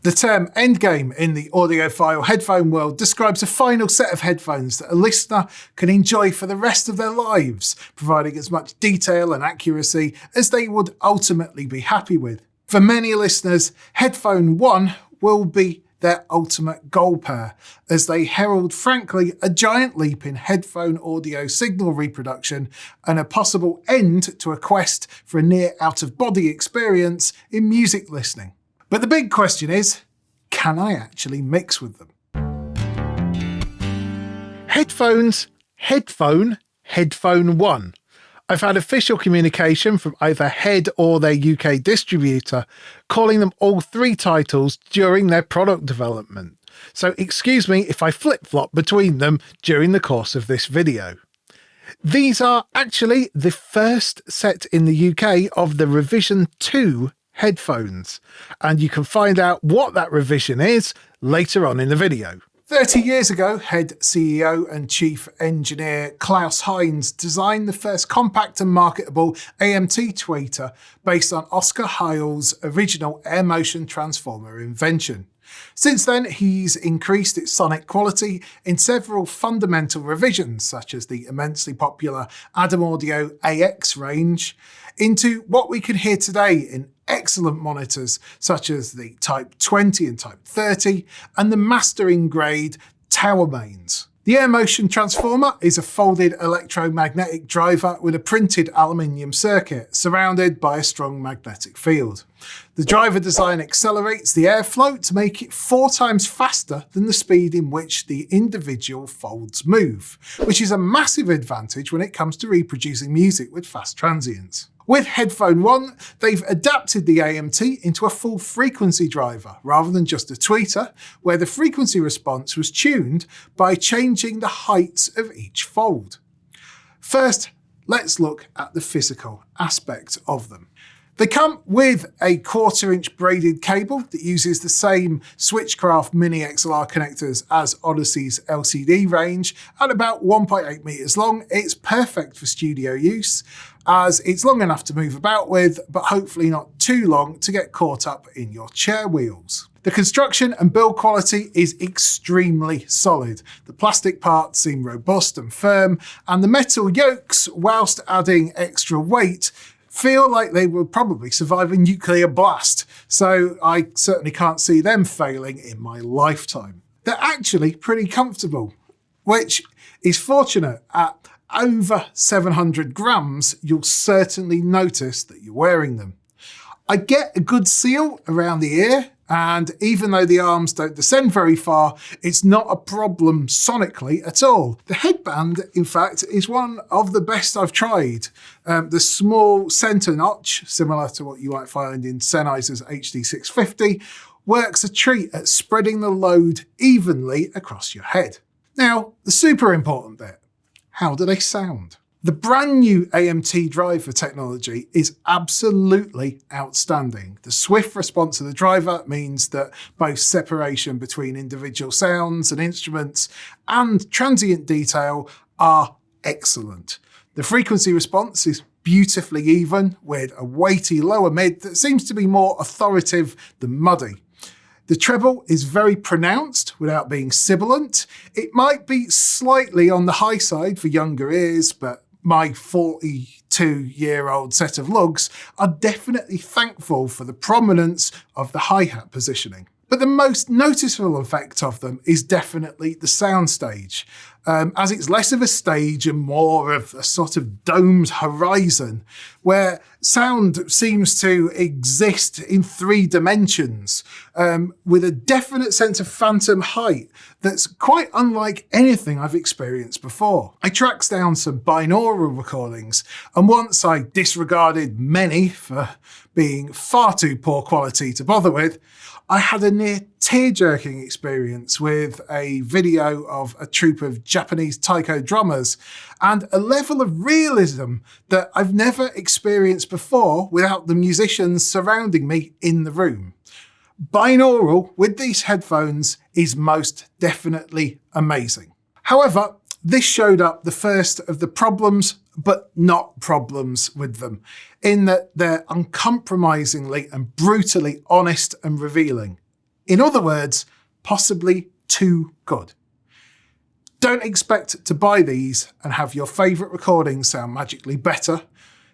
The term endgame in the audiophile headphone world describes a final set of headphones that a listener can enjoy for the rest of their lives, providing as much detail and accuracy as they would ultimately be happy with. For many listeners, Headphone 1 will be their ultimate goal pair, as they herald, frankly, a giant leap in headphone audio signal reproduction and a possible end to a quest for a near out-of-body experience in music listening. But the big question is, can I actually mix with them? Headphones, headphone, Headphone 1. I've had official communication from either HEDD or their UK distributor calling them all three titles during their product development. So excuse me if I flip-flop between them during the course of this video. These are actually the first set in the UK of the revision 2 headphones, and you can find out what that revision is later on in the video. 30 years ago, HEDD CEO and Chief Engineer Klaus Heinz designed the first compact and marketable AMT tweeter based on Oscar Heil's original air motion transformer invention. Since then, he's increased its sonic quality in several fundamental revisions, such as the immensely popular Adam Audio AX range, into what we can hear today in excellent monitors such as the Type 20 and Type 30 and the mastering grade tower mains. The air motion transformer is a folded electromagnetic driver with a printed aluminium circuit surrounded by a strong magnetic field. The driver design accelerates the airflow to make it 4 times faster than the speed in which the individual folds move, which is a massive advantage when it comes to reproducing music with fast transients. With Headphone 1, they've adapted the AMT into a full frequency driver rather than just a tweeter, where the frequency response was tuned by changing the heights of each fold. First, let's look at the physical aspect of them. They come with a 1/4-inch braided cable that uses the same Switchcraft Mini XLR connectors as Odyssey's LCD range. At about 1.8 meters long, it's perfect for studio use, as it's long enough to move about with, but hopefully not too long to get caught up in your chair wheels. The construction and build quality is extremely solid. The plastic parts seem robust and firm, and the metal yokes, whilst adding extra weight, feel like they will probably survive a nuclear blast, so I certainly can't see them failing in my lifetime. They're actually pretty comfortable, which is fortunate. At over 700 grams, you'll certainly notice that you're wearing them. I get a good seal around the ear, and even though the arms don't descend very far, it's not a problem sonically at all. The headband, in fact, is one of the best I've tried. The small centre notch, similar to what you might find in Sennheiser's HD650, works a treat at spreading the load evenly across your head. Now, the super important bit, how do they sound? The brand new AMT driver technology is absolutely outstanding. The swift response of the driver means that both separation between individual sounds and instruments and transient detail are excellent. The frequency response is beautifully even, with a weighty lower mid that seems to be more authoritative than muddy. The treble is very pronounced without being sibilant. It might be slightly on the high side for younger ears, but my 42-year-old set of lugs are definitely thankful for the prominence of the hi-hat positioning. But the most noticeable effect of them is definitely the soundstage, as it's less of a stage and more of a sort of domed horizon, where sound seems to exist in 3 dimensions, with a definite sense of phantom height that's quite unlike anything I've experienced before. I tracked down some binaural recordings, and once I disregarded many for being far too poor quality to bother with, I had a near tear-jerking experience with a video of a troupe of Japanese taiko drummers and a level of realism that I've never experienced before without the musicians surrounding me in the room. Binaural with these headphones is most definitely amazing. However, this showed up the first of the problems, but not problems with them, in that they're uncompromisingly and brutally honest and revealing. In other words, possibly too good. Don't expect to buy these and have your favourite recordings sound magically better.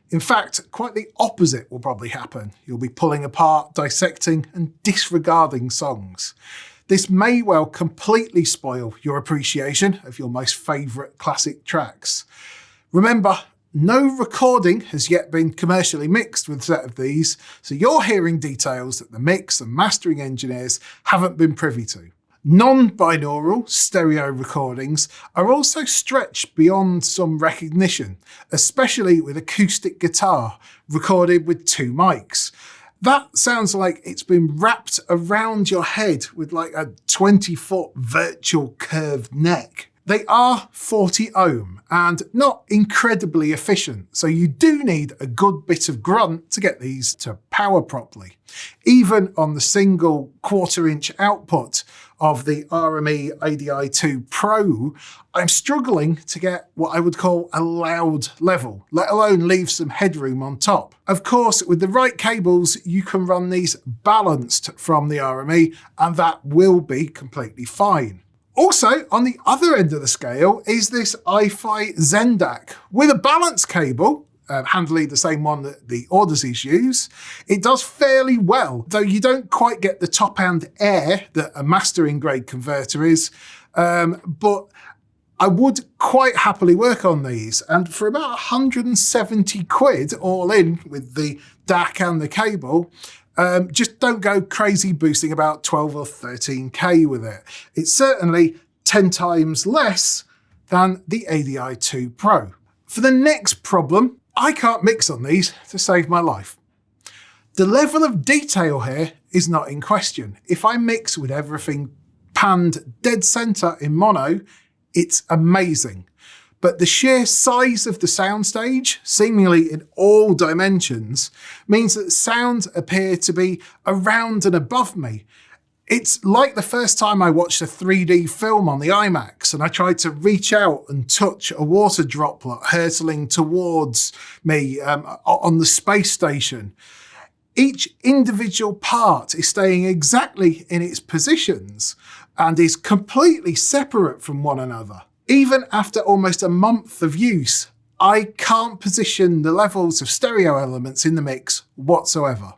In fact, quite the opposite will probably happen. You'll be pulling apart, dissecting and disregarding songs. This may well completely spoil your appreciation of your most favourite classic tracks. Remember, no recording has yet been commercially mixed with a set of these, so you're hearing details that the mix and mastering engineers haven't been privy to. Non-binaural stereo recordings are also stretched beyond some recognition, especially with acoustic guitar recorded with 2 mics. That sounds like it's been wrapped around your head with like a 20-foot virtual curved neck. They are 40 ohm and not incredibly efficient, so you do need a good bit of grunt to get these to power properly. Even on the single 1/4-inch output of the RME ADI2 Pro, I'm struggling to get what I would call a loud level, let alone leave some headroom on top. Of course, with the right cables, you can run these balanced from the RME, and that will be completely fine. Also, on the other end of the scale is this iFi Zen DAC with a balance cable, handily the same one that the Audacies use. It does fairly well, though you don't quite get the top-end air that a mastering grade converter is, but I would quite happily work on these, and for about 170 quid all in with the DAC and the cable, just don't go crazy boosting about 12 or 13k with it. It's certainly 10 times less than the ADI2 Pro. For the next problem, I can't mix on these to save my life. The level of detail here is not in question. If I mix with everything panned dead center in mono, it's amazing. But the sheer size of the soundstage, seemingly in all dimensions, means that sounds appear to be around and above me. It's like the first time I watched a 3D film on the IMAX and I tried to reach out and touch a water droplet hurtling towards me on the space station. Each individual part is staying exactly in its positions and is completely separate from one another. Even after almost a month of use, I can't position the levels of stereo elements in the mix whatsoever.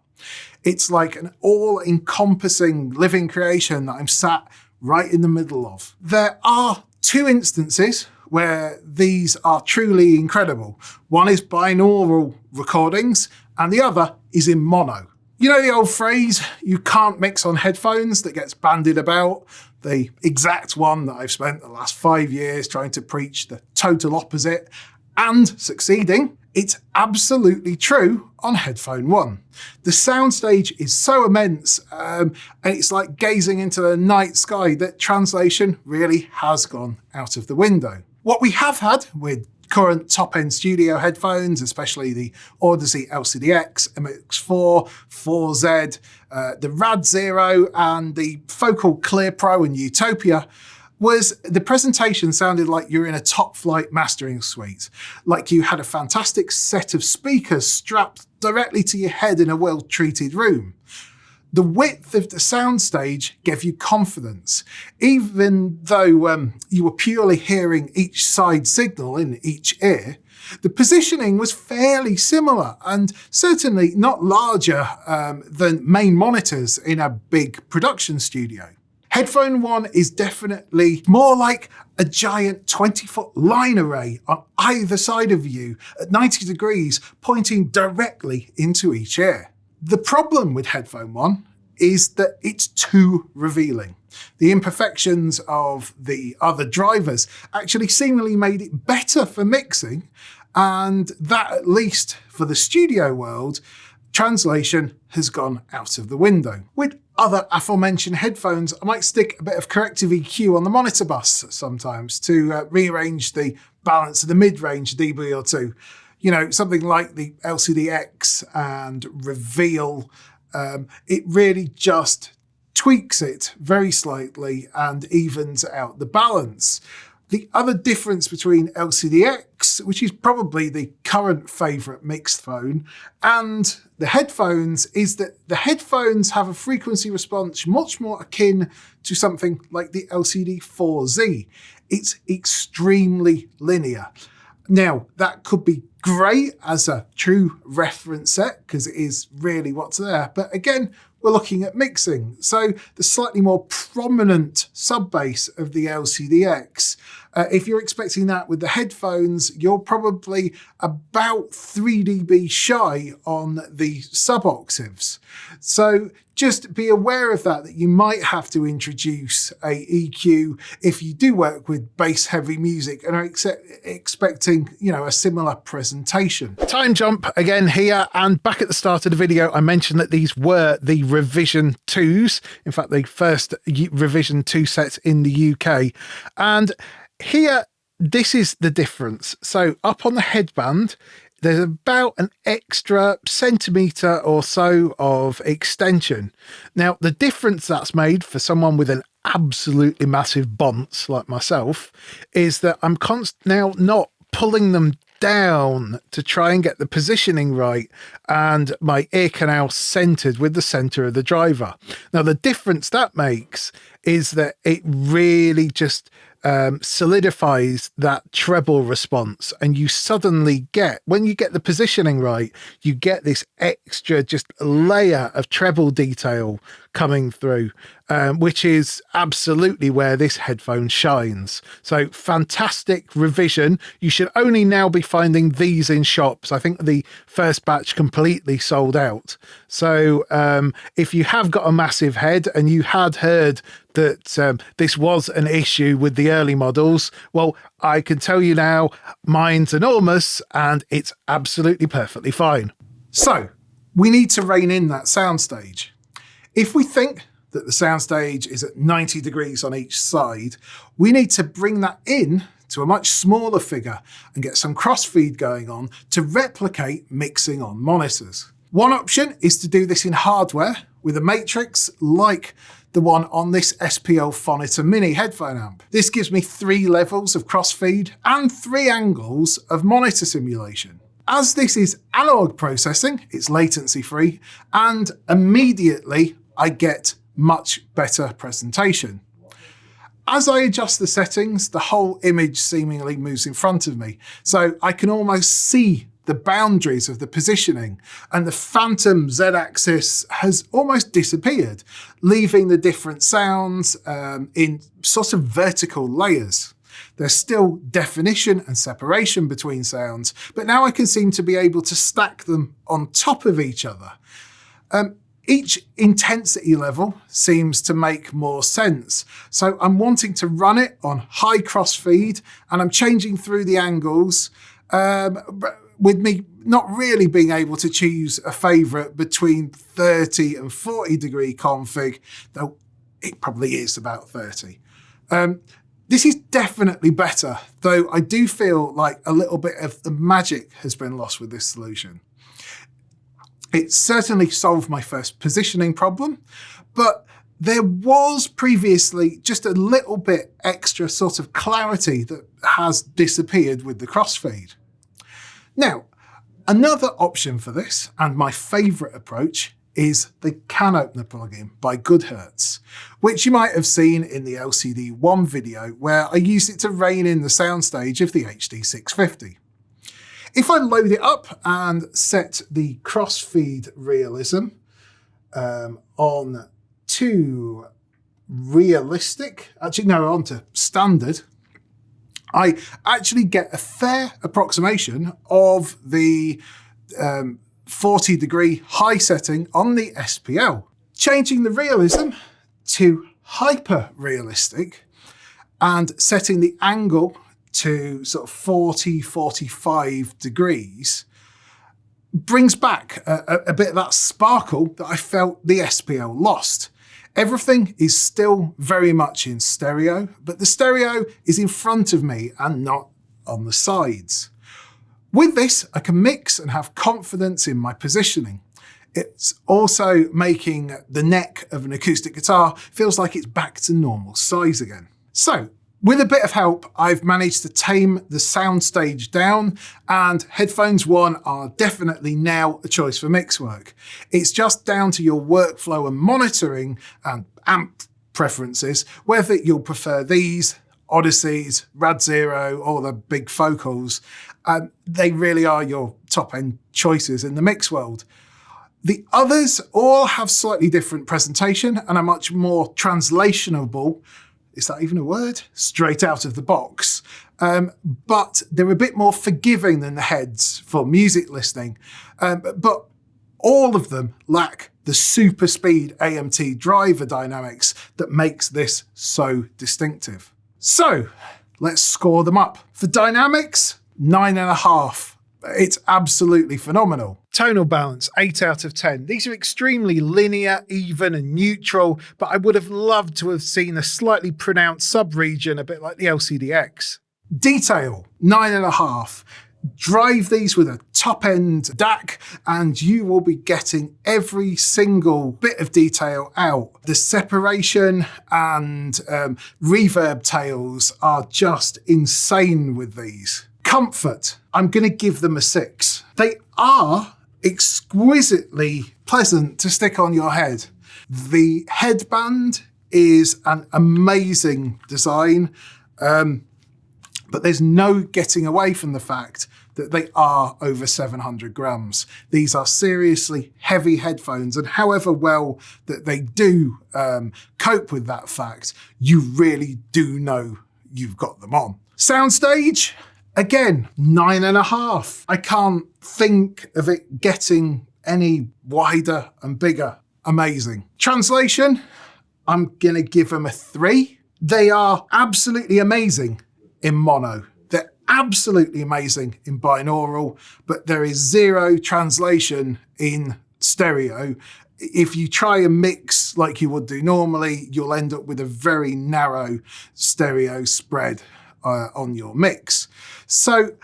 It's like an all-encompassing living creation that I'm sat right in the middle of. There are 2 instances where these are truly incredible. One is binaural recordings and the other is in mono. You know the old phrase, you can't mix on headphones, that gets bandied about? The exact one that I've spent the last 5 years trying to preach the total opposite and succeeding. It's absolutely true on headphone 1. The soundstage is so immense and it's like gazing into the night sky that translation really has gone out of the window. What we have had with current top-end studio headphones, especially the Audacy LCD-X, MX4, 4Z, the Rad Zero and the Focal Clear Pro and Utopia, was the presentation sounded like you're in a top-flight mastering suite, like you had a fantastic set of speakers strapped directly to your head in a well-treated room. The width of the soundstage gave you confidence, even though you were purely hearing each side signal in each ear. The positioning was fairly similar and certainly not larger than main monitors in a big production studio. Headphone 1 is definitely more like a giant 20-foot line array on either side of you at 90 degrees, pointing directly into each ear. The problem with Headphone 1 is that it's too revealing. The imperfections of the other drivers actually seemingly made it better for mixing, and that, at least for the studio world, translation has gone out of the window. With other aforementioned headphones, I might stick a bit of corrective EQ on the monitor bus sometimes to rearrange the balance of the mid-range dB or two. You know, something like the LCD-X and Reveal, it really just tweaks it very slightly and evens out the balance. The other difference between LCDX, which is probably the current favourite mixed phone, and the headphones is that the headphones have a frequency response much more akin to something like the LCD4Z. It's extremely linear. Now, that could be great as a true reference set because it is really what's there. But again, we're looking at mixing. So the slightly more prominent sub-bass of the LCDX, if you're expecting that with the headphones, you're probably about 3 dB shy on the sub-octaves. So just be aware of that you might have to introduce a EQ if you do work with bass-heavy music and are expecting, a similar presentation. Time jump again here, and back at the start of the video, I mentioned that these were the revision 2s. In fact, the first revision 2 sets in the UK. And here, this is the difference. So up on the headband, there's about an extra centimetre or so of extension. Now, the difference that's made for someone with an absolutely massive bonce like myself is that I'm now not pulling them down to try and get the positioning right and my ear canal centered with the center of the driver. Now, the difference that makes is that it really just solidifies that treble response, and you suddenly get, when you get the positioning right, you get this extra just layer of treble detail coming through, which is absolutely where this headphone shines. So fantastic revision. You should only now be finding these in shops. I think the first batch completely sold out. So if you have got a massive head and you had heard that this was an issue with the early models, well, I can tell you now, mine's enormous and it's absolutely perfectly fine. So we need to rein in that soundstage. If we think that the soundstage is at 90 degrees on each side, we need to bring that in to a much smaller figure and get some crossfeed going on to replicate mixing on monitors. One option is to do this in hardware with a matrix like the one on this SPL Phonitor Mini headphone amp. This gives me 3 levels of crossfeed and 3 angles of monitor simulation. As this is analog processing, it's latency free, and immediately I get much better presentation. As I adjust the settings, the whole image seemingly moves in front of me, so I can almost see the boundaries of the positioning, and the phantom Z-axis has almost disappeared, leaving the different sounds in sort of vertical layers. There's still definition and separation between sounds, but now I can seem to be able to stack them on top of each other. Each intensity level seems to make more sense. So I'm wanting to run it on high crossfeed, and I'm changing through the angles, with me not really being able to choose a favourite between 30 and 40 degree config, though it probably is about 30. This is definitely better, though I do feel like a little bit of the magic has been lost with this solution. It certainly solved my first positioning problem, but there was previously just a little bit extra sort of clarity that has disappeared with the crossfeed. Now, another option for this, and my favourite approach, is the Can Opener plugin by Goodhertz, which you might have seen in the LCD1 video where I used it to rein in the soundstage of the HD650. If I load it up and set the crossfeed realism on to realistic, on to standard, I actually get a fair approximation of the 40 degree high setting on the SPL. Changing the realism to hyper realistic and setting the angle to sort of 40, 45 degrees brings back a bit of that sparkle that I felt the SPL lost. Everything is still very much in stereo, but the stereo is in front of me and not on the sides. With this, I can mix and have confidence in my positioning. It's also making the neck of an acoustic guitar feels like it's back to normal size again. So, With a bit of help, I've managed to tame the soundstage down, and Headphones 1 are definitely now a choice for mix work. It's just down to your workflow and monitoring and amp preferences, whether you'll prefer these, Odysseys, Rad Zero, or the big focals. They really are your top-end choices in the mix world. The others all have slightly different presentation and are much more translationable, is that even a word? Straight out of the box. But they're a bit more forgiving than the heads for music listening. But all of them lack the super speed AMT driver dynamics that makes this so distinctive. So let's score them up. For dynamics, 9.5. It's absolutely phenomenal. Tonal balance, 8 out of 10. These are extremely linear, even and neutral, but I would have loved to have seen a slightly pronounced sub-region, a bit like the LCDX. Detail, 9.5. Drive these with a top-end DAC and you will be getting every single bit of detail out. The separation and reverb tails are just insane with these. Comfort, I'm going to give them a 6. They are exquisitely pleasant to stick on your head. The headband is an amazing design, but there's no getting away from the fact that they are over 700 grams. These are seriously heavy headphones, and however well that they do cope with that fact, you really do know you've got them on. Soundstage, again, 9.5. I can't think of it getting any wider and bigger. Amazing. Translation, I'm gonna give them a 3. They are absolutely amazing in mono. They're absolutely amazing in binaural, but there is zero translation in stereo. If you try and mix like you would do normally, you'll end up with a very narrow stereo spread on your mix. So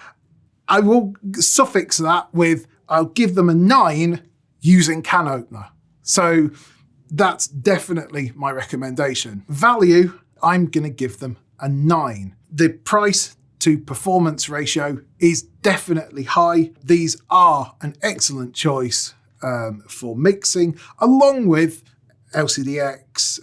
I will suffix that with, I'll give them a 9 using can opener. So that's definitely my recommendation. Value, I'm going to give them a 9. The price to performance ratio is definitely high. These are an excellent choice for mixing, along with LCDX,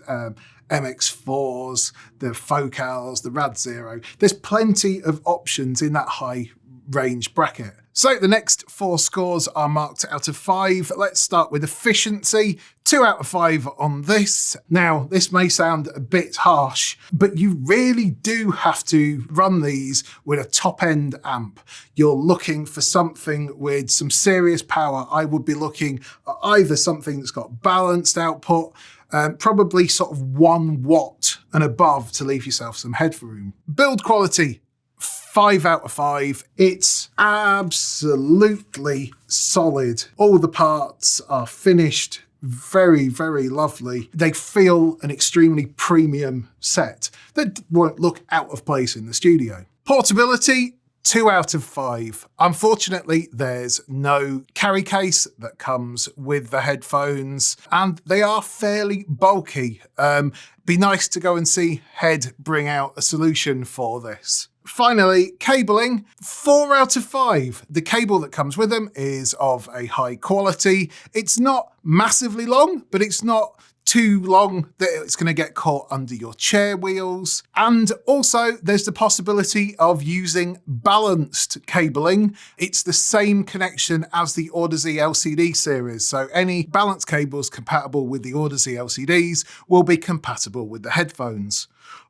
MX4s, the Focals, the Rad Zero. There's plenty of options in that high range bracket. So the next 4 scores are marked out of 5. Let's start with efficiency. 2 out of 5 on this. Now, this may sound a bit harsh, but you really do have to run these with a top-end amp. You're looking for something with some serious power. I would be looking at either something that's got balanced output, probably sort of 1 watt and above to leave yourself some headroom. Build quality, 5 out of 5. It's absolutely solid. All the parts are finished very, very lovely. They feel an extremely premium set that won't look out of place in the studio. Portability, 2 out of 5. Unfortunately, there's no carry case that comes with the headphones, and they are fairly bulky. Be nice to go and see HEDD bring out a solution for this. Finally, cabling, 4 out of 5. The cable that comes with them is of a high quality. It's not massively long, but it's not too long that it's going to get caught under your chair wheels. And also there's the possibility of using balanced cabling. It's the same connection as the Odyssey LCD series. So any balanced cables compatible with the Odyssey LCDs will be compatible with the headphones.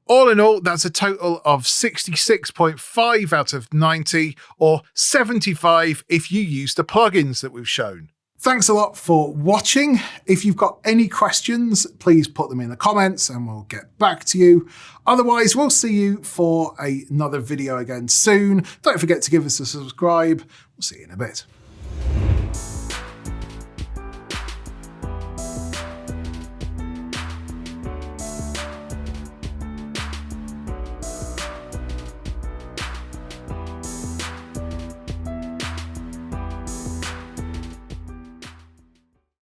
All in all, that's a total of 66.5 out of 90, or 75 if you use the plugins that we've shown. Thanks a lot for watching. If you've got any questions, please put them in the comments and we'll get back to you. Otherwise, we'll see you for another video again soon. Don't forget to give us a subscribe. We'll see you in a bit.